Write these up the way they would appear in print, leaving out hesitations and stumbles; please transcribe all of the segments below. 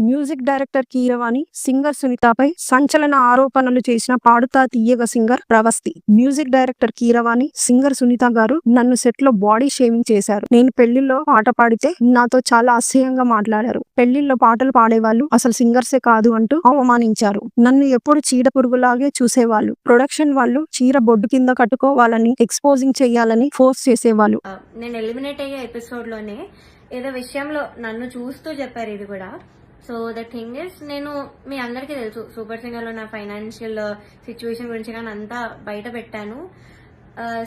Music director Keeravani, singer సునీతపై సంచలన ఆరోపణలు చేసిన పాడుతా తీయగ singer Pravasthi. Music director Keeravani, singer Sunitha గారు నన్ను సెట్ లో బాడీ షేమింగ్ చేశారు. నేను పెళ్లిలో పాట పాడితే నాతో చాలా అసహ్యంగా మాట్లాడారు. పెళ్లిల్లో పాటలు పాడేవాళ్ళు అసలు సింగర్సే కాదు అంటూ అవమానించారు. నన్ను ఎప్పుడు చీడ పురుగులాగే చూసేవాళ్ళు. ప్రొడక్షన్ వాళ్ళు చీర బొడ్డు కింద కట్టుకోవాలని, ఎక్స్పోజింగ్ చేయాలని ఫోర్స్ చేసేవాళ్ళు. నేను ఎలిమినేట్ అయ్యే ఎపిసోడ్ లోనే ఏదో విషయంలో నన్ను చూస్తూ చెప్పారు ఇది కూడా. సో ద థింగ్ ఇస్, నేను మీ అందరికీ తెలుసు సూపర్ సింగర్ లో నా ఫైనాన్షియల్ సిచ్యువేషన్ గురించి కానీ అంతా బయట పెట్టాను.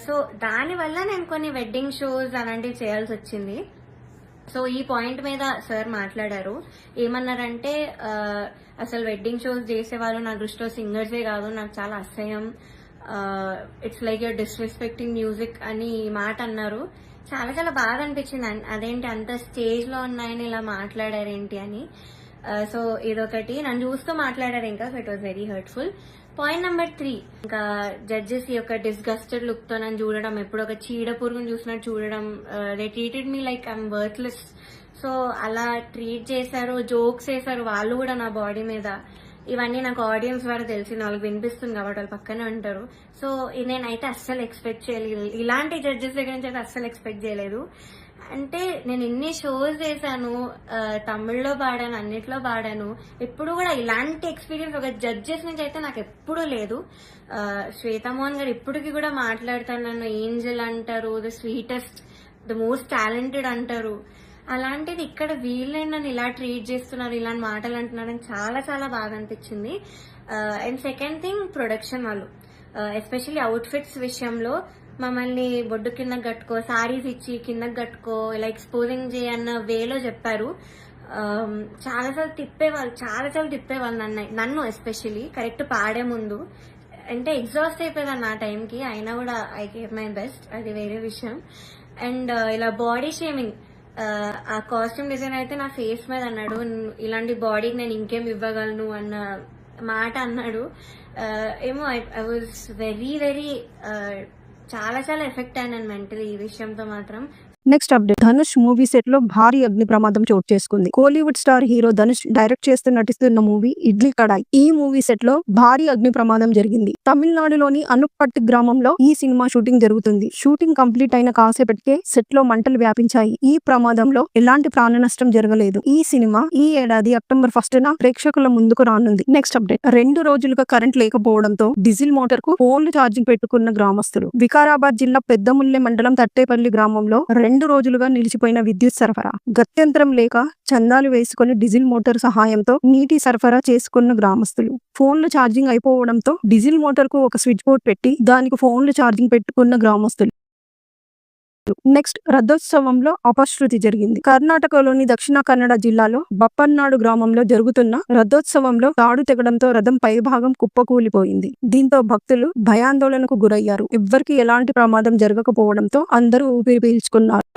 సో దానివల్ల నేను కొన్ని వెడ్డింగ్ షోస్ అలాంటివి చేయాల్సి వచ్చింది. సో ఈ పాయింట్ మీద సార్ మాట్లాడారు. ఏమన్నారంటే అసలు వెడ్డింగ్ షోస్ చేసేవాళ్ళు నా దృష్టిలో సింగర్సే కాదు, నాకు చాలా అసహ్యం, it's like you're disrespecting music అని మాట అన్నారు. చాలా చాలా బాధ అనిపించింది. అదేంటి అంత స్టేజ్ లో ఉన్నాయని ఇలా మాట్లాడారేంటి అని. సో ఇదొకటి నన్ను చూస్తూ మాట్లాడారు ఇంకా. So it was very hurtful. Point number 3, ఇంకా జడ్జెస్ యొక్క డిస్గస్టెడ్ లుక్ తో నన్ను చూడడం, ఎప్పుడు ఒక చీడ పురుగును చూసినట్టు చూడడం. They treated me like I'm worthless. So అలా ట్రీట్ చేశారు, జోక్స్ వేశారు వాళ్ళు కూడా నా బాడీ మీద. ఇవన్నీ నాకు ఆడియన్స్ ద్వారా తెలిసి వాళ్ళకి వినిపిస్తుంది కాబట్టి వాళ్ళు పక్కనే ఉంటారు. సో నేనైతే అస్సలు ఎక్స్పెక్ట్ చేయలేదు, ఇలాంటి జడ్జెస్ దగ్గర నుంచి అయితే అస్సలు ఎక్స్పెక్ట్ చేయలేదు. అంటే నేను ఎన్ని షోస్ చేశాను, తమిళ్లో పాడాను, అన్నిట్లో పాడాను, ఎప్పుడు కూడా ఇలాంటి ఎక్స్పీరియన్స్ ఒక జడ్జెస్ నుంచి అయితే నాకు ఎప్పుడూ లేదు. శ్వేతామోహన్ గారు ఇప్పటికి కూడా మాట్లాడతాను, నన్ను ఏంజల్ అంటారు, the sweetest, the most talented అంటారు. అలాంటిది ఇక్కడ వీళ్ళే నన్ను ఇలా ట్రీట్ చేస్తున్నారు, ఇలాంటి మాటలు అంటున్నారని చాలా చాలా బాగా అనిపించింది. అండ్ సెకండ్ థింగ్, ప్రొడక్షన్ వాళ్ళు ఎస్పెషల్లీ అవుట్ఫిట్స్ విషయంలో మమ్మల్ని బొడ్డు కిందకి కట్టుకో, సారీస్ ఇచ్చి కిందకి కట్టుకో, ఇలా ఎక్స్పోజింగ్ చేయన్న వేలో చెప్పారు. చాలాసార్లు తిప్పేవాళ్ళు నన్ను ఎస్పెషల్లీ కరెక్ట్ పాడే ముందు. అంటే ఎగ్జాస్ట్ అయిపోయేదాన్ని ఆ టైంకి, అయినా కూడా ఐ గేవ్ మై బెస్ట్, అది వేరే విషయం. అండ్ ఇలా బాడీ షేమింగ్, ఆ కాస్ట్యూమ్ డిజైన్ అయితే నా ఫేస్ మీద అన్నాడు, ఇలాంటి బాడీకి నేను ఇంకేం ఇవ్వగలను అన్న మాట అన్నాడు. ఏమో ఐ వాజ్ వెరీ వెరీ చాలా చాలా ఎఫెక్ట్ అయినాను మెంటలీ ఈ విషయంతో మాత్రం. Next update, Dhanush movie set లో భారీ అగ్ని ప్రమాదం చోటు చేసుకుంది. Kollywood star hero Dhanush direct చేస్తూ నటిస్తున్న మూవీ ఇడ్లీ కడాయి. ఈ మూవీ సెట్ లో భారీ అగ్ని ప్రమాదం జరిగింది. తమిళనాడులోని అనుప్పట్టు గ్రామంలో ఈ సినిమా షూటింగ్ జరుగుతుంది. షూటింగ్ కంప్లీట్ అయిన కాసేపటికే సెట్ లో మంటలు వ్యాపించాయి. ఈ ప్రమాదంలో ఎలాంటి ప్రాణ నష్టం జరగలేదు. ఈ సినిమా ఈ ఏడాది అక్టోబర్ 1న ప్రేక్షకుల ముందుకు రానుంది. నెక్స్ట్ అప్డేట్, 2 రోజులుగా కరెంట్ లేకపోవడంతో డీజిల్ మోటార్ కు ఫోన్లు ఛార్జింగ్ పెట్టుకున్న గ్రామస్తులు. వికారాబాద్ జిల్లా పెద్దముల్లె మండలం తట్టేపల్లి గ్రామంలో 2 రోజులుగా నిలిచిపోయిన విద్యుత్ సరఫరా. గత్యంతరం లేక చందాలు వేసుకుని డీజిల్ మోటార్ సహాయంతో నీటి సరఫరా చేసుకున్న గ్రామస్తులు. ఫోన్లు ఛార్జింగ్ అయిపోవడంతో డీజిల్ మోటార్ కు ఒక స్విచ్ బోర్డ్ పెట్టి దానికి ఫోన్లు ఛార్జింగ్ పెట్టుకున్న గ్రామస్తులు. నెక్స్ట్, రథోత్సవంలో అపశృతి జరిగింది. కర్ణాటకలోని దక్షిణ కన్నడ జిల్లాలో బప్పన్నాడు గ్రామంలో జరుగుతున్న రథోత్సవంలో తాడు తెగడంతో రథం పైభాగం కుప్పకూలిపోయింది. దీంతో భక్తులు భయాందోళనకు గురయ్యారు. ఎవ్వరికి ఎలాంటి ప్రమాదం జరగకపోవడంతో అందరూ ఊపిరి పీల్చుకున్నారు.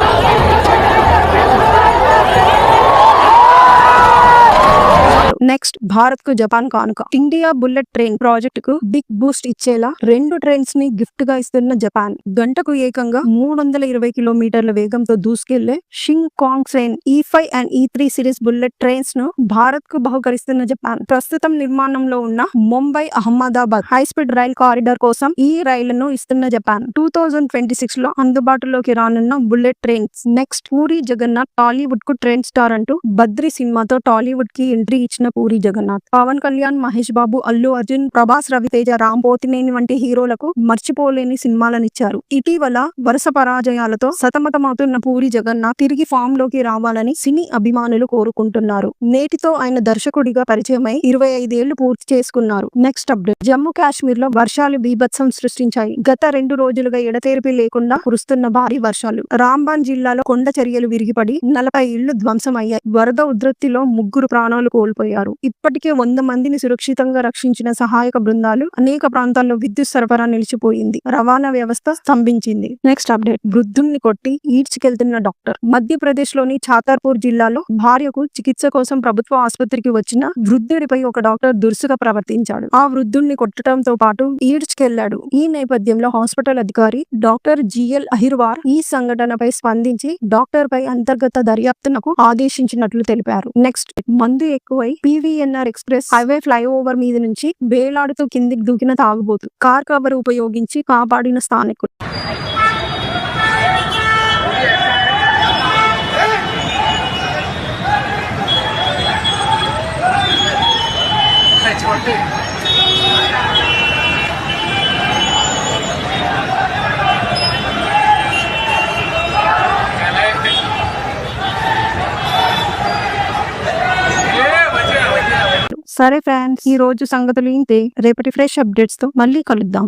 నెక్స్ట్, భారత్ కు జపాన్ కానుక. ఇండియా బుల్లెట్ ట్రైన్ ప్రాజెక్ట్ కు బిగ్ బూస్ట్ ఇచ్చేలా 2 ట్రైన్స్ ని గిఫ్ట్ గా ఇస్తున్న జపాన్. గంటకు ఏకంగా 320 కిలోమీటర్ల వేగంతో దూసుకెళ్లే Shinkansen train E5 and E3 series bullet trains ను భారత్ కు బహుకరిస్తున్న జపాన్. ప్రస్తుతం నిర్మాణంలో ఉన్న Mumbai Ahmedabad high speed rail corridor కోసం ఈ రైళ్లను ఇస్తున్న జపాన్. 2026 లో అందుబాటులోకి రానున్న bullet trains. Next, Puri Jagannath Tollywood కు ట్రెండ్ స్టార్ అంటూ బద్రి సినిమాతో టాలీవుడ్ కి ఎంట్రీ ఇచ్చిన పూరి జగన్నాథ్, పవన్ కళ్యాణ్, మహేష్ బాబు, అల్లు అర్జున్, ప్రభాస్, రవితేజ, రామ్ పోతినేని వంటి హీరోలకు మర్చిపోలేని సినిమాలనిచ్చారు. ఇటీవల వరుస పరాజయాలతో సతమతమవుతున్న పూరి జగన్నాథ్ తిరిగి ఫామ్ లోకి రావాలని సినీ అభిమానులు కోరుకుంటున్నారు. నేటితో ఆయన దర్శకుడిగా పరిచయమై 25 ఏళ్లు పూర్తి చేసుకున్నారు. నెక్స్ట్ అప్డేట్, జమ్మూ కాశ్మీర్ లో వర్షాలు బీభత్సం సృష్టించాయి. గత 2 రోజులుగా ఎడతెరిపి లేకుండా కురుస్తున్న భారీ వర్షాలు రాంబాన్ జిల్లాలో కొండ చర్యలు విరిగిపడి 40 ఇళ్లు ధ్వంసమయ్యాయి. వరద ఉధృతిలో 3 ప్రాణాలు కోల్పోయారు. చేశారు. ఇప్పటికే 100 మందిని సురక్షితంగా రక్షించిన సహాయక బృందాలు అనేక ప్రాంతాల్లో విద్యుత్ సరఫరా నిలిచిపోయింది. రవాణా వ్యవస్థ స్తంభించింది. నెక్స్ట్ అప్డేట్, వృద్ధుల్ని కొట్టి ఈడ్చుకెళ్తున్న డాక్టర్. మధ్యప్రదేశ్ లోని ఛాతర్పూర్ జిల్లాలో భార్యకు చికిత్స కోసం ప్రభుత్వ ఆసుపత్రికి వచ్చిన వృద్ధుడిపై ఒక డాక్టర్ దురుసుగా ప్రవర్తించాడు. ఆ వృద్ధుడిని కొట్టడంతో పాటు ఈడ్చుకెళ్లాడు. ఈ నేపథ్యంలో హాస్పిటల్ అధికారి డాక్టర్ జిఎల్ అహిర్వార్ ఈ సంఘటనపై స్పందించి డాక్టర్ పై అంతర్గత దర్యాప్తునకు ఆదేశించినట్లు తెలిపారు. నెక్స్ట్, మందు ఎక్కువై పివిఎన్ఆర్ ఎక్స్ప్రెస్ హైవే ఫ్లైఓవర్ మీద నుంచి వేలాడుతూ కిందికి దూకిన తాగుబోతు. కార్ కవర్ ఉపయోగించి కాపాడిన స్థానికులు. సరే ఫ్రెండ్స్, ఈ రోజు సంగతులు ఇంతే. రేపటి ఫ్రెష్ అప్డేట్స్ తో మళ్ళీ కలుద్దాం.